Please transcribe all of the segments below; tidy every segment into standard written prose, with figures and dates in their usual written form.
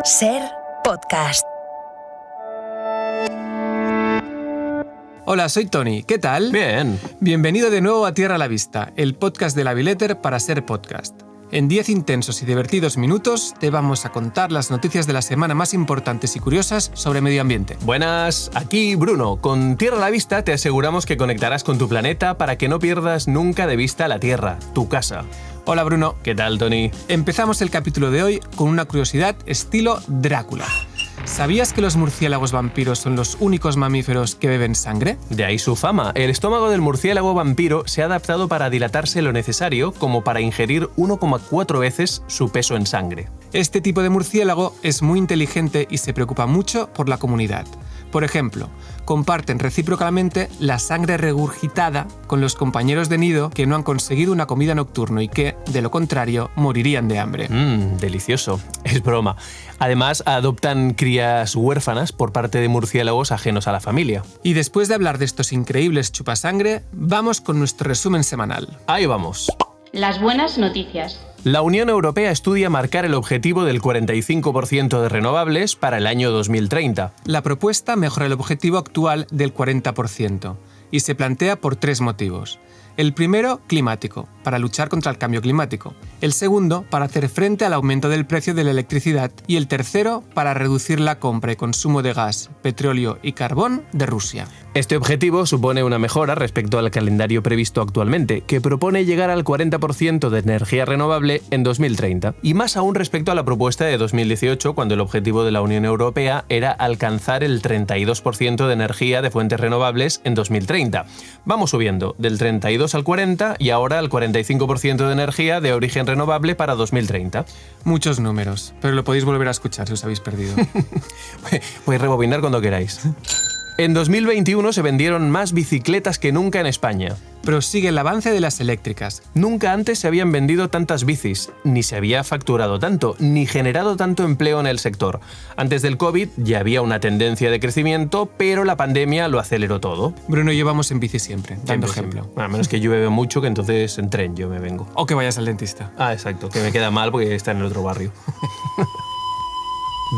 Ser podcast. Hola, soy Tony. ¿Qué tal? Bien. Bienvenido de nuevo a Tierra a la Vista, el podcast de la Biletter para Ser podcast. En 10 intensos y divertidos minutos te vamos a contar las noticias de la semana más importantes y curiosas sobre medio ambiente. Buenas, aquí Bruno. Con Tierra a la Vista te aseguramos que conectarás con tu planeta para que no pierdas nunca de vista la Tierra, tu casa. Hola Bruno. ¿Qué tal, Tony? Empezamos el capítulo de hoy con una curiosidad estilo Drácula. ¿Sabías que los murciélagos vampiros son los únicos mamíferos que beben sangre? De ahí su fama. El estómago del murciélago vampiro se ha adaptado para dilatarse lo necesario como para ingerir 1,4 veces su peso en sangre. Este tipo de murciélago es muy inteligente y se preocupa mucho por la comunidad. Por ejemplo, comparten recíprocamente la sangre regurgitada con los compañeros de nido que no han conseguido una comida nocturna y que, de lo contrario, morirían de hambre. Delicioso. Es broma. Además, adoptan crías huérfanas por parte de murciélagos ajenos a la familia. Y después de hablar de estos increíbles chupasangre, vamos con nuestro resumen semanal. Ahí vamos. Las buenas noticias. La Unión Europea estudia marcar el objetivo del 45% de renovables para el año 2030. La propuesta mejora el objetivo actual del 40% y se plantea por 3 motivos. El primero, climático, para luchar contra el cambio climático. El segundo, para hacer frente al aumento del precio de la electricidad. Y el tercero, para reducir la compra y consumo de gas, petróleo y carbón de Rusia. Este objetivo supone una mejora respecto al calendario previsto actualmente, que propone llegar al 40% de energía renovable en 2030. Y más aún respecto a la propuesta de 2018, cuando el objetivo de la Unión Europea era alcanzar el 32% de energía de fuentes renovables en 2030. Vamos subiendo, del 32 al 40 y ahora al 45% de energía de origen renovable para 2030. Muchos números, pero lo podéis volver a escuchar si os habéis perdido. Podéis rebobinar cuando queráis. En 2021 se vendieron más bicicletas que nunca en España. Prosigue el avance de las eléctricas. Nunca antes se habían vendido tantas bicis, ni se había facturado tanto, ni generado tanto empleo en el sector. Antes del COVID ya había una tendencia de crecimiento, pero la pandemia lo aceleró todo. Bruno y yo vamos en bici siempre, dando ejemplo. A menos que llueve mucho, que entonces en tren yo me vengo. O que vayas al dentista. Ah, exacto, que me queda mal porque está en el otro barrio.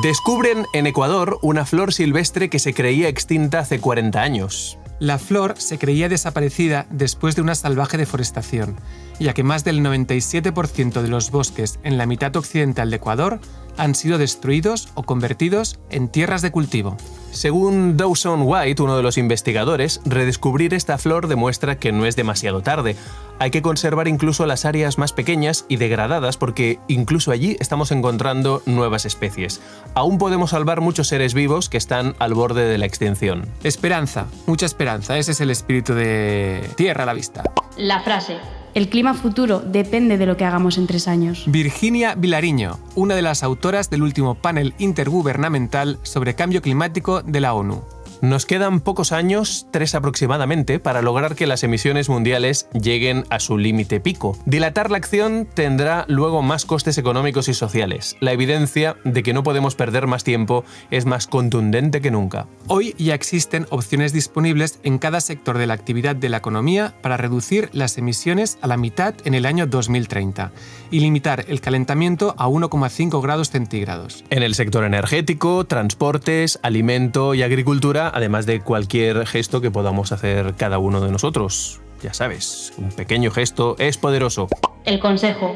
Descubren en Ecuador una flor silvestre que se creía extinta hace 40 años. La flor se creía desaparecida después de una salvaje deforestación, ya que más del 97% de los bosques en la mitad occidental de Ecuador han sido destruidos o convertidos en tierras de cultivo. Según Dawson White, uno de los investigadores, redescubrir esta flor demuestra que no es demasiado tarde. Hay que conservar incluso las áreas más pequeñas y degradadas porque incluso allí estamos encontrando nuevas especies. Aún podemos salvar muchos seres vivos que están al borde de la extinción. Esperanza, mucha esperanza, ese es el espíritu de Tierra a la Vista. La frase. El clima futuro depende de lo que hagamos en 3 años. Virginia Vilariño, una de las autoras del último panel intergubernamental sobre cambio climático de la ONU. Nos quedan pocos años, 3 aproximadamente, para lograr que las emisiones mundiales lleguen a su límite pico. Dilatar la acción tendrá luego más costes económicos y sociales. La evidencia de que no podemos perder más tiempo es más contundente que nunca. Hoy ya existen opciones disponibles en cada sector de la actividad de la economía para reducir las emisiones a la mitad en el año 2030 y limitar el calentamiento a 1,5 grados centígrados. En el sector energético, transportes, alimento y agricultura, además de cualquier gesto que podamos hacer cada uno de nosotros. Ya sabes, un pequeño gesto es poderoso. El consejo.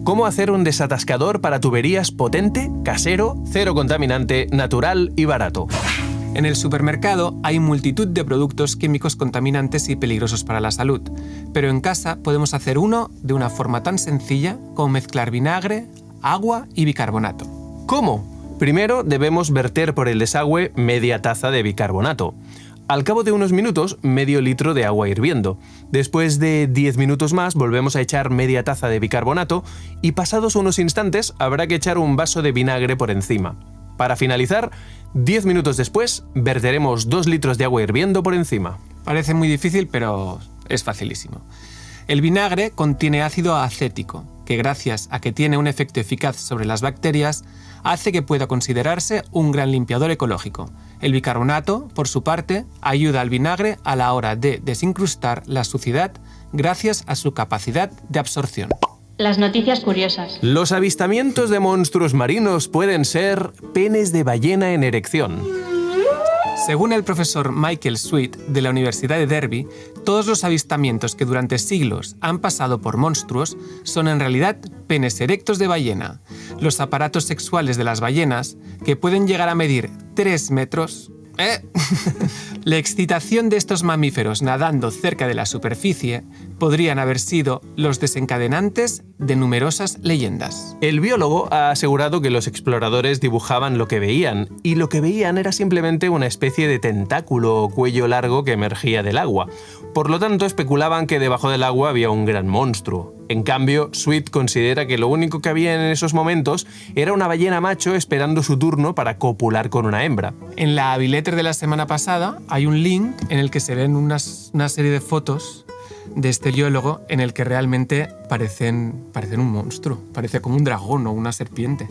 ¿Cómo hacer un desatascador para tuberías potente, casero, cero contaminante, natural y barato? En el supermercado hay multitud de productos químicos contaminantes y peligrosos para la salud, pero en casa podemos hacer uno de una forma tan sencilla como mezclar vinagre, agua y bicarbonato. ¿Cómo? Primero debemos verter por el desagüe media taza de bicarbonato. Al cabo de unos minutos, medio litro de agua hirviendo. Después de 10 minutos más, volvemos a echar media taza de bicarbonato y pasados unos instantes habrá que echar un vaso de vinagre por encima. Para finalizar, 10 minutos después, verteremos 2 litros de agua hirviendo por encima. Parece muy difícil, pero es facilísimo. El vinagre contiene ácido acético, que gracias a que tiene un efecto eficaz sobre las bacterias, hace que pueda considerarse un gran limpiador ecológico. El bicarbonato, por su parte, ayuda al vinagre a la hora de desincrustar la suciedad gracias a su capacidad de absorción. Las noticias curiosas. Los avistamientos de monstruos marinos pueden ser penes de ballena en erección. Según el profesor Michael Sweet de la Universidad de Derby, todos los avistamientos que durante siglos han pasado por monstruos son en realidad penes erectos de ballena. Los aparatos sexuales de las ballenas, que pueden llegar a medir 3 metros... La excitación de estos mamíferos nadando cerca de la superficie podrían haber sido los desencadenantes de numerosas leyendas. El biólogo ha asegurado que los exploradores dibujaban lo que veían, y lo que veían era simplemente una especie de tentáculo o cuello largo que emergía del agua. Por lo tanto, especulaban que debajo del agua había un gran monstruo. En cambio, Sweet considera que lo único que había en esos momentos era una ballena macho esperando su turno para copular con una hembra. En la Aviletter de la semana pasada hay un link en el que se ven una serie de fotos de este biólogo en el que realmente parecen un monstruo. Parece como un dragón o una serpiente.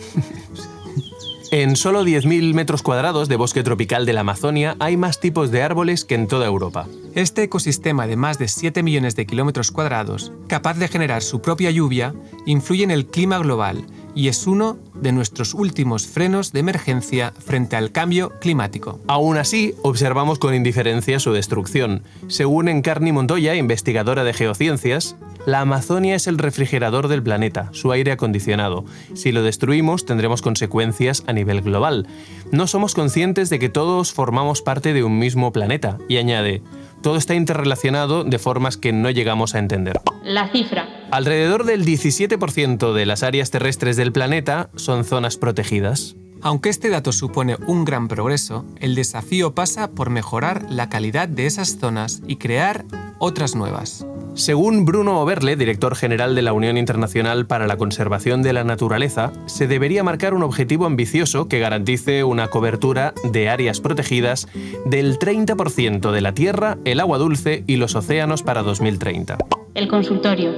En solo 10.000 metros cuadrados de bosque tropical de la Amazonia hay más tipos de árboles que en toda Europa. Este ecosistema de más de 7 millones de kilómetros cuadrados, capaz de generar su propia lluvia, influye en el clima global y es uno de nuestros últimos frenos de emergencia frente al cambio climático. Aún así, observamos con indiferencia su destrucción. Según Encarni Montoya, investigadora de geociencias, la Amazonia es el refrigerador del planeta, su aire acondicionado. Si lo destruimos, tendremos consecuencias a nivel global. No somos conscientes de que todos formamos parte de un mismo planeta, y añade, todo está interrelacionado de formas que no llegamos a entender. La cifra. Alrededor del 17% de las áreas terrestres del planeta son zonas protegidas. Aunque este dato supone un gran progreso, el desafío pasa por mejorar la calidad de esas zonas y crear otras nuevas. Según Bruno Oberle, director general de la Unión Internacional para la Conservación de la Naturaleza, se debería marcar un objetivo ambicioso que garantice una cobertura de áreas protegidas del 30% de la tierra, el agua dulce y los océanos para 2030. El consultorio.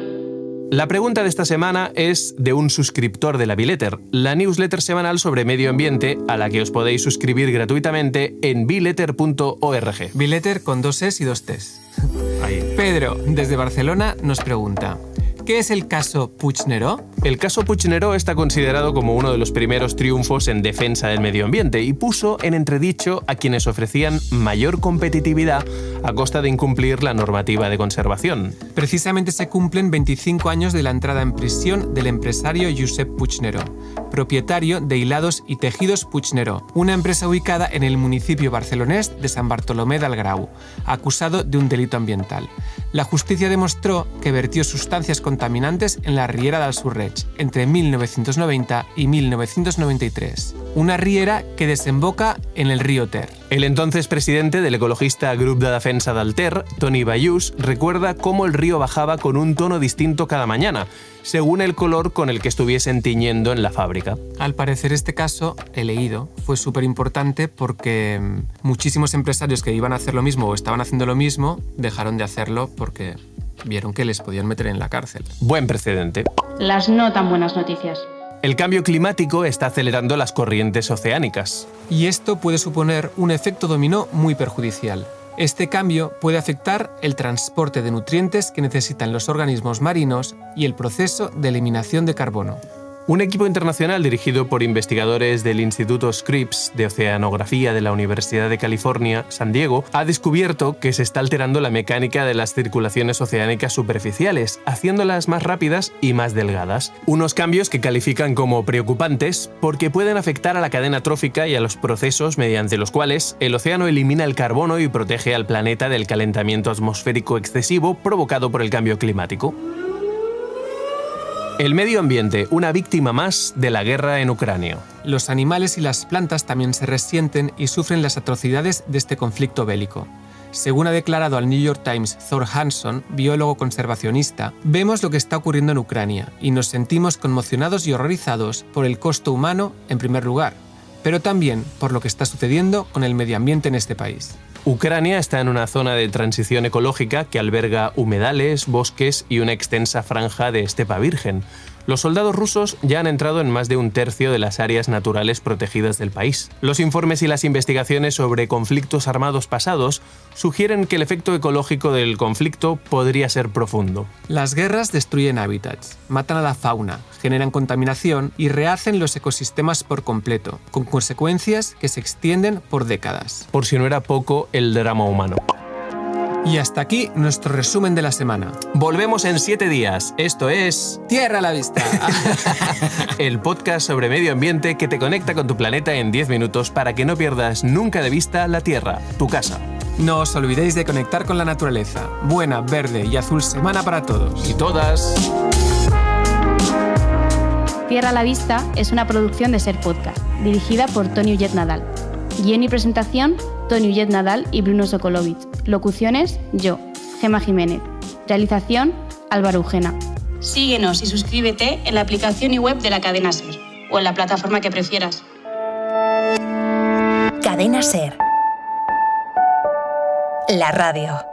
La pregunta de esta semana es de un suscriptor de la Aviletter, la newsletter semanal sobre medio ambiente a la que os podéis suscribir gratuitamente en aviletter.org. Aviletter con 2 es y 2 ts. Ahí. Pedro, desde Barcelona, nos pregunta: ¿qué es el caso Puigneró? El caso Puigneró está considerado como uno de los primeros triunfos en defensa del medio ambiente y puso en entredicho a quienes ofrecían mayor competitividad a costa de incumplir la normativa de conservación. Precisamente se cumplen 25 años de la entrada en prisión del empresario Josep Puigneró, propietario de Hilados y Tejidos Puigneró, una empresa ubicada en el municipio barcelonés de Sant Bartolomé del Grau, acusado de un delito ambiental. La justicia demostró que vertió sustancias contaminantes en la riera del Surreig entre 1990 y 1993, una riera que desemboca en el río Ter. El entonces presidente del ecologista Grup de Defensa del Ter, Toni Bayús, recuerda cómo el río bajaba con un tono distinto cada mañana, según el color con el que estuviesen tiñendo en la fábrica. Al parecer este caso, he leído, fue súper importante porque muchísimos empresarios que iban a hacer lo mismo o estaban haciendo lo mismo dejaron de hacerlo porque vieron que les podían meter en la cárcel. Buen precedente. Las no tan buenas noticias. El cambio climático está acelerando las corrientes oceánicas. Y esto puede suponer un efecto dominó muy perjudicial. Este cambio puede afectar el transporte de nutrientes que necesitan los organismos marinos y el proceso de eliminación de carbono. Un equipo internacional dirigido por investigadores del Instituto Scripps de Oceanografía de la Universidad de California, San Diego, ha descubierto que se está alterando la mecánica de las circulaciones oceánicas superficiales, haciéndolas más rápidas y más delgadas. Unos cambios que califican como preocupantes porque pueden afectar a la cadena trófica y a los procesos mediante los cuales el océano elimina el carbono y protege al planeta del calentamiento atmosférico excesivo provocado por el cambio climático. El medio ambiente, una víctima más de la guerra en Ucrania. Los animales y las plantas también se resienten y sufren las atrocidades de este conflicto bélico. Según ha declarado al New York Times Thor Hanson, biólogo conservacionista, vemos lo que está ocurriendo en Ucrania y nos sentimos conmocionados y horrorizados por el costo humano en primer lugar, pero también por lo que está sucediendo con el medio ambiente en este país. Ucrania está en una zona de transición ecológica que alberga humedales, bosques y una extensa franja de estepa virgen. Los soldados rusos ya han entrado en más de un tercio de las áreas naturales protegidas del país. Los informes y las investigaciones sobre conflictos armados pasados sugieren que el efecto ecológico del conflicto podría ser profundo. Las guerras destruyen hábitats, matan a la fauna, generan contaminación y rehacen los ecosistemas por completo, con consecuencias que se extienden por décadas. Por si no era poco el drama humano. Y hasta aquí nuestro resumen de la semana. Volvemos en 7 días. Esto es ¡Tierra a la vista! el podcast sobre medio ambiente que te conecta con tu planeta en 10 minutos para que no pierdas nunca de vista la Tierra, tu casa. No os olvidéis de conectar con la naturaleza. Buena, verde y azul semana para todos. Y todas. Tierra a la Vista es una producción de Ser Podcast, dirigida por Toni Ullet Nadal. Guión y presentación, Toni Ullet Nadal y Bruno Sokolovic. Locuciones, yo, Gemma Jiménez. Realización, Álvaro Eugena. Síguenos y suscríbete en la aplicación y web de la cadena SER o en la plataforma que prefieras. Cadena SER. La radio.